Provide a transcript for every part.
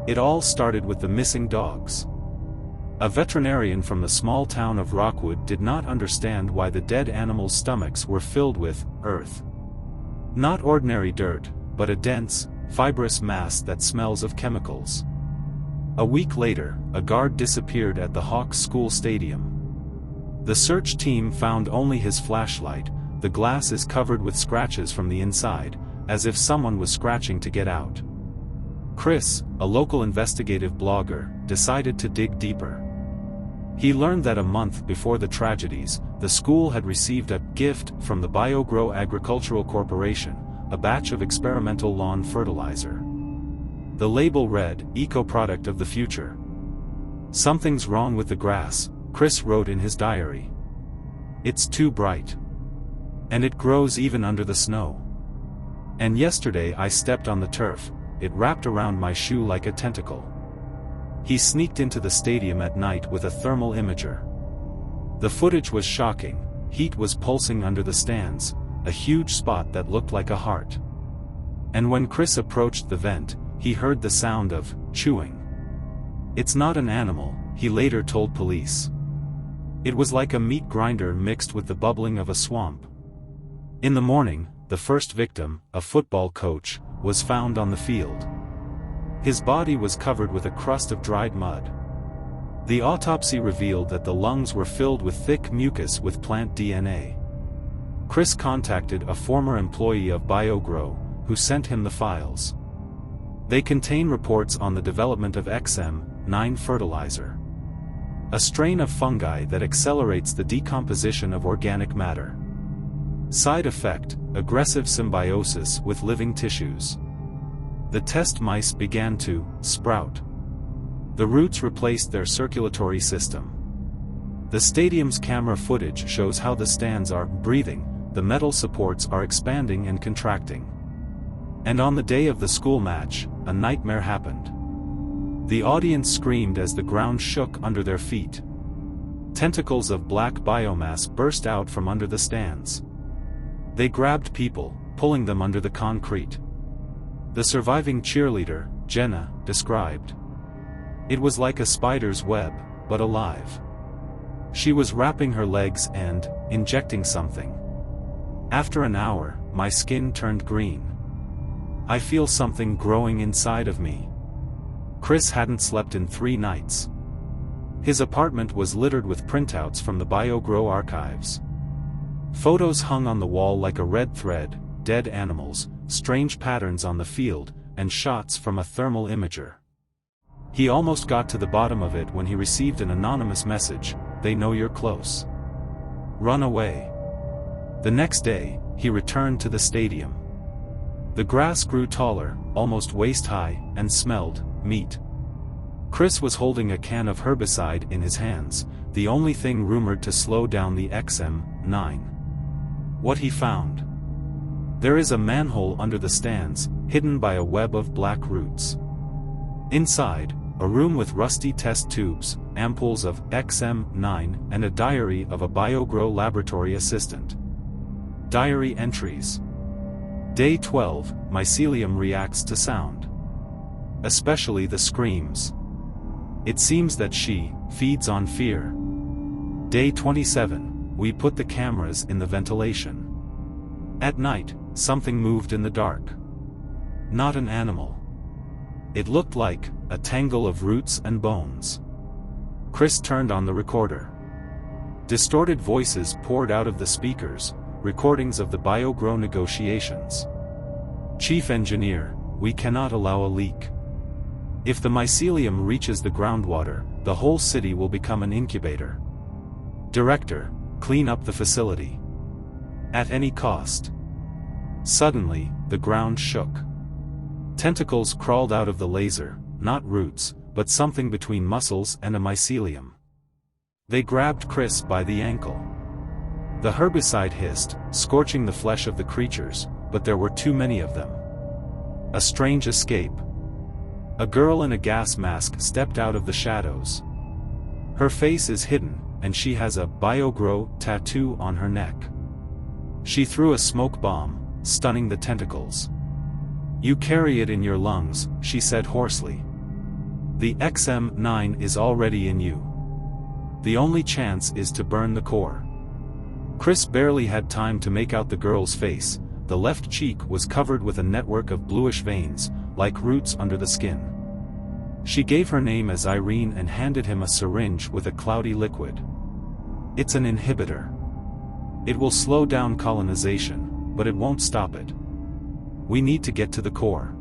It all started with the missing dogs. A veterinarian from the small town of Rockwood did not understand why the dead animals' stomachs were filled with earth. Not ordinary dirt, but a dense, fibrous mass that smells of chemicals. A week later, a guard disappeared at the Hawks school stadium. The search team found only his flashlight. The glass is covered with scratches from the inside, as if someone was scratching to get out. Chris, a local investigative blogger, decided to dig deeper. He learned that a month before the tragedies, the school had received a gift from the BioGrow Agricultural Corporation, a batch of experimental lawn fertilizer. The label read, "Eco-product of the future." "Something's wrong with the grass," Chris wrote in his diary. "It's too bright. And it grows even under the snow. And yesterday I stepped on the turf, it wrapped around my shoe like a tentacle." He sneaked into the stadium at night with a thermal imager. The footage was shocking. Heat was pulsing under the stands, a huge spot that looked like a heart. And when Chris approached the vent, he heard the sound of chewing. "It's not an animal," he later told police. "It was like a meat grinder mixed with the bubbling of a swamp." In the morning, the first victim, a football coach, was found on the field. His body was covered with a crust of dried mud. The autopsy revealed that the lungs were filled with thick mucus with plant DNA. Chris contacted a former employee of BioGrow, who sent him the files. They contain reports on the development of XM9 fertilizer, a strain of fungi that accelerates the decomposition of organic matter. Side effect: aggressive symbiosis with living tissues. The test mice began to sprout. The roots replaced their circulatory system. The stadium's camera footage shows how the stands are breathing, the metal supports are expanding and contracting. And on the day of the school match, a nightmare happened. The audience screamed as the ground shook under their feet. Tentacles of black biomass burst out from under the stands. They grabbed people, pulling them under the concrete. The surviving cheerleader, Jenna, described. "It was like a spider's web, but alive. She was wrapping her legs and injecting something. After an hour, my skin turned green. I feel something growing inside of me." Chris hadn't slept in 3 nights. His apartment was littered with printouts from the BioGrow archives. Photos hung on the wall like a red thread, dead animals, strange patterns on the field, and shots from a thermal imager. He almost got to the bottom of it when he received an anonymous message: "They know you're close. Run away." The next day, he returned to the stadium. The grass grew taller, almost waist-high, and smelled meat. Chris was holding a can of herbicide in his hands, the only thing rumored to slow down the XM9. What he found. There is a manhole under the stands, hidden by a web of black roots. Inside, a room with rusty test tubes, ampoules of XM9, and a diary of a BioGrow laboratory assistant. Diary entries. Day 12, mycelium reacts to sound. Especially the screams. It seems that she feeds on fear. Day 27, we put the cameras in the ventilation. At night, something moved in the dark. Not an animal. It looked like a tangle of roots and bones. Chris turned on the recorder. Distorted voices poured out of the speakers, recordings of the BioGrow negotiations. "Chief Engineer, we cannot allow a leak. If the mycelium reaches the groundwater, the whole city will become an incubator. Director, clean up the facility. At any cost." Suddenly, the ground shook. Tentacles crawled out of the laser, not roots, but something between muscles and a mycelium. They grabbed Chris by the ankle. The herbicide hissed, scorching the flesh of the creatures, but there were too many of them. A strange escape. A girl in a gas mask stepped out of the shadows. Her face is hidden, and she has a BioGrow tattoo on her neck. She threw a smoke bomb, stunning the tentacles. "You carry it in your lungs," she said hoarsely. The XM9 is already in you. The only chance is to burn the core. Chris barely had time to make out the girl's face. The left cheek was covered with a network of bluish veins, like roots under the skin. She gave her name as Irene and handed him a syringe with a cloudy liquid. It's an inhibitor. It will slow down colonization, but it won't stop it. We need to get to the core.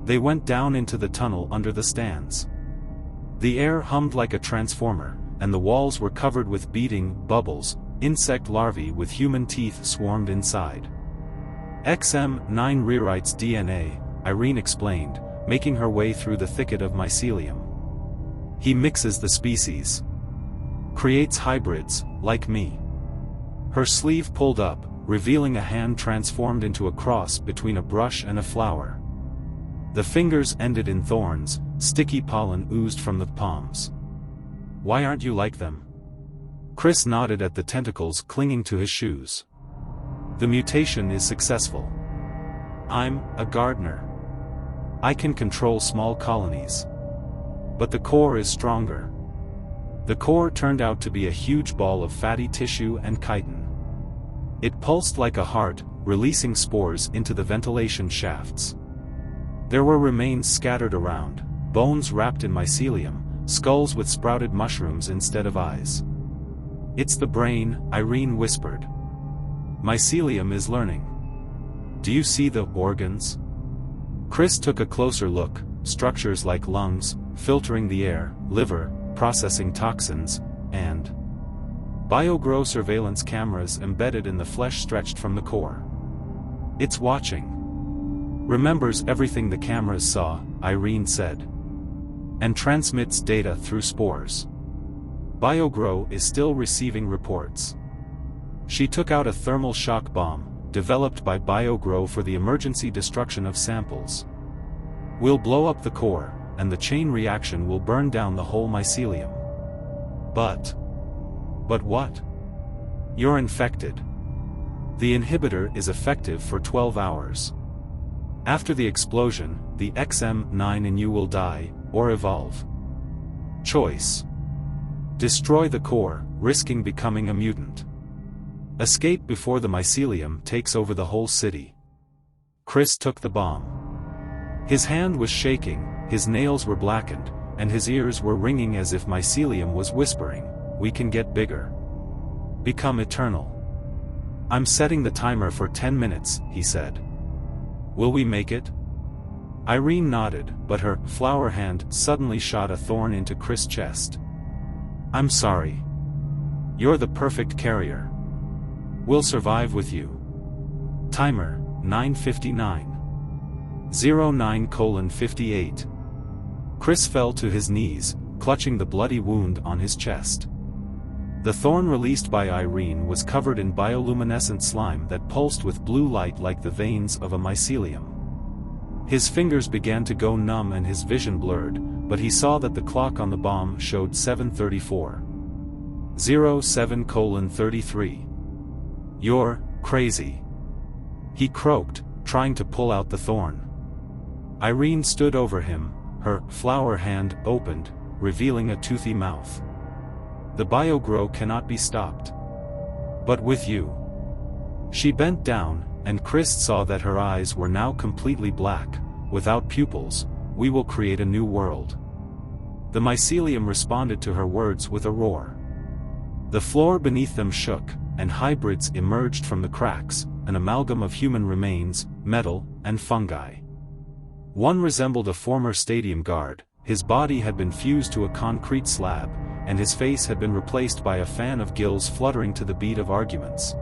They went down into the tunnel under the stands. The air hummed like a transformer, and the walls were covered with beating bubbles. Insect larvae with human teeth swarmed inside. XM9 rewrites DNA, Irene explained, making her way through the thicket of mycelium. He mixes the species. Creates hybrids, like me. Her sleeve pulled up, revealing a hand transformed into a cross between a brush and a flower. The fingers ended in thorns, sticky pollen oozed from the palms. Why aren't you like them? Chris nodded at the tentacles clinging to his shoes. The mutation is successful. I'm a gardener. I can control small colonies. But the core is stronger. The core turned out to be a huge ball of fatty tissue and chitin. It pulsed like a heart, releasing spores into the ventilation shafts. There were remains scattered around, bones wrapped in mycelium, skulls with sprouted mushrooms instead of eyes. It's the brain, Irene whispered. Mycelium is learning. Do you see the organs? Chris took a closer look, structures like lungs, filtering the air, liver, processing toxins, and BioGrow surveillance cameras embedded in the flesh stretched from the core. It's watching. Remembers everything the cameras saw, Irene said. And transmits data through spores. BioGrow is still receiving reports. She took out a thermal shock bomb, developed by BioGrow for the emergency destruction of samples. We'll blow up the core, and the chain reaction will burn down the whole mycelium. But what? You're infected. The inhibitor is effective for 12 hours. After the explosion, the XM9 in you will die, or evolve. Choice. Destroy the core, risking becoming a mutant. Escape before the mycelium takes over the whole city. Chris took the bomb. His hand was shaking, his nails were blackened, and his ears were ringing as if mycelium was whispering, "We can get bigger. Become eternal." "I'm setting the timer for 10 minutes, he said. "Will we make it?" Irene nodded, but her flower hand suddenly shot a thorn into Chris' chest. "I'm sorry. You're the perfect carrier. We'll survive with you." Timer, 9:59. 09:58. Chris fell to his knees, clutching the bloody wound on his chest. The thorn released by Irene was covered in bioluminescent slime that pulsed with blue light like the veins of a mycelium. His fingers began to go numb and his vision blurred, but he saw that the clock on the bomb showed 7:34. 07:33. "You're crazy," he croaked, trying to pull out the thorn. Irene stood over him, her flower hand opened, revealing a toothy mouth. "The BioGrow cannot be stopped. But with you." She bent down, and Chris saw that her eyes were now completely black, without pupils. "We will create a new world." The mycelium responded to her words with a roar. The floor beneath them shook, and hybrids emerged from the cracks, an amalgam of human remains, metal, and fungi. One resembled a former stadium guard, his body had been fused to a concrete slab, and his face had been replaced by a fan of gills fluttering to the beat of arguments.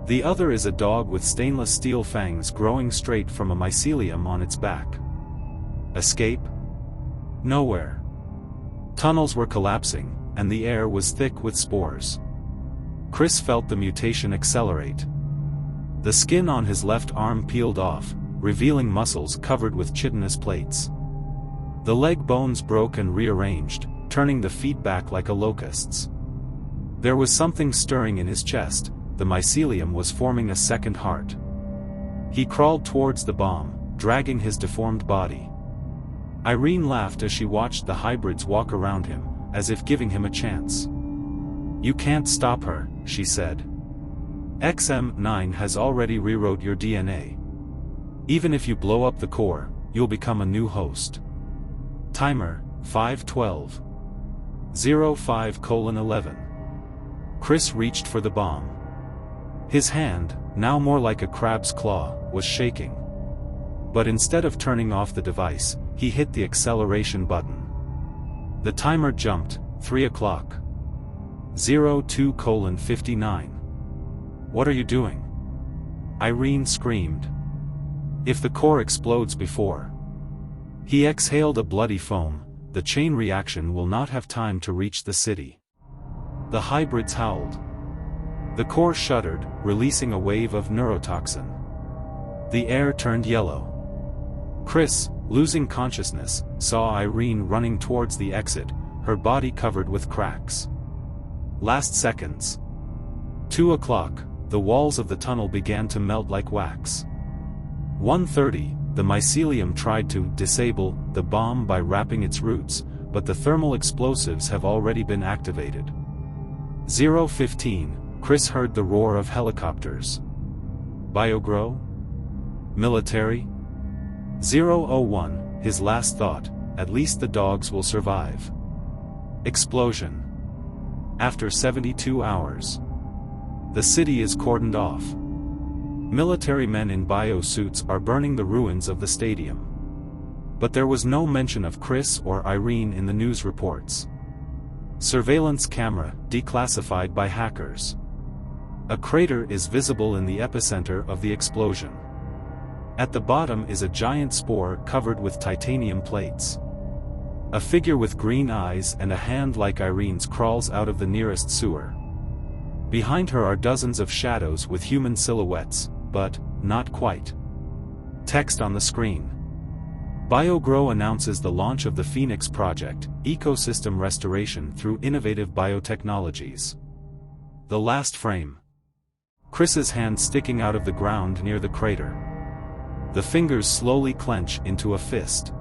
The other is a dog with stainless steel fangs growing straight from a mycelium on its back. Escape? Nowhere. Tunnels were collapsing, and the air was thick with spores. Chris felt the mutation accelerate. The skin on his left arm peeled off, revealing muscles covered with chitinous plates. The leg bones broke and rearranged, turning the feet back like a locust's. There was something stirring in his chest, the mycelium was forming a second heart. He crawled towards the bomb, dragging his deformed body. Irene laughed as she watched the hybrids walk around him, as if giving him a chance. "You can't stop her," she said. XM9 has already rewrote your DNA. Even if you blow up the core, you'll become a new host. Timer, 512. 05:11. Chris reached for the bomb. His hand, now more like a crab's claw, was shaking. But instead of turning off the device, he hit the acceleration button. The timer jumped, 3 o'clock. 02:59. "What are you doing?" Irene screamed. "If the core explodes before." He exhaled a bloody foam. "The chain reaction will not have time to reach the city." The hybrids howled. The core shuddered, releasing a wave of neurotoxin. The air turned yellow. Chris, losing consciousness, saw Irene running towards the exit, her body covered with cracks. Last seconds. 2 o'clock, the walls of the tunnel began to melt like wax. 1:30, the mycelium tried to disable the bomb by wrapping its roots, but the thermal explosives have already been activated. 0:15, Chris heard the roar of helicopters. BioGrow? Military? 0:01, his last thought, at least the dogs will survive. Explosion. After 72 hours. The city is cordoned off. Military men in bio-suits are burning the ruins of the stadium. But there was no mention of Chris or Irene in the news reports. Surveillance camera, declassified by hackers. A crater is visible in the epicenter of the explosion. At the bottom is a giant spore covered with titanium plates. A figure with green eyes and a hand like Irene's crawls out of the nearest sewer. Behind her are dozens of shadows with human silhouettes, but not quite. Text on the screen. BioGrow announces the launch of the Phoenix project, ecosystem restoration through innovative biotechnologies. The last frame. Chris's hand sticking out of the ground near the crater. The fingers slowly clench into a fist.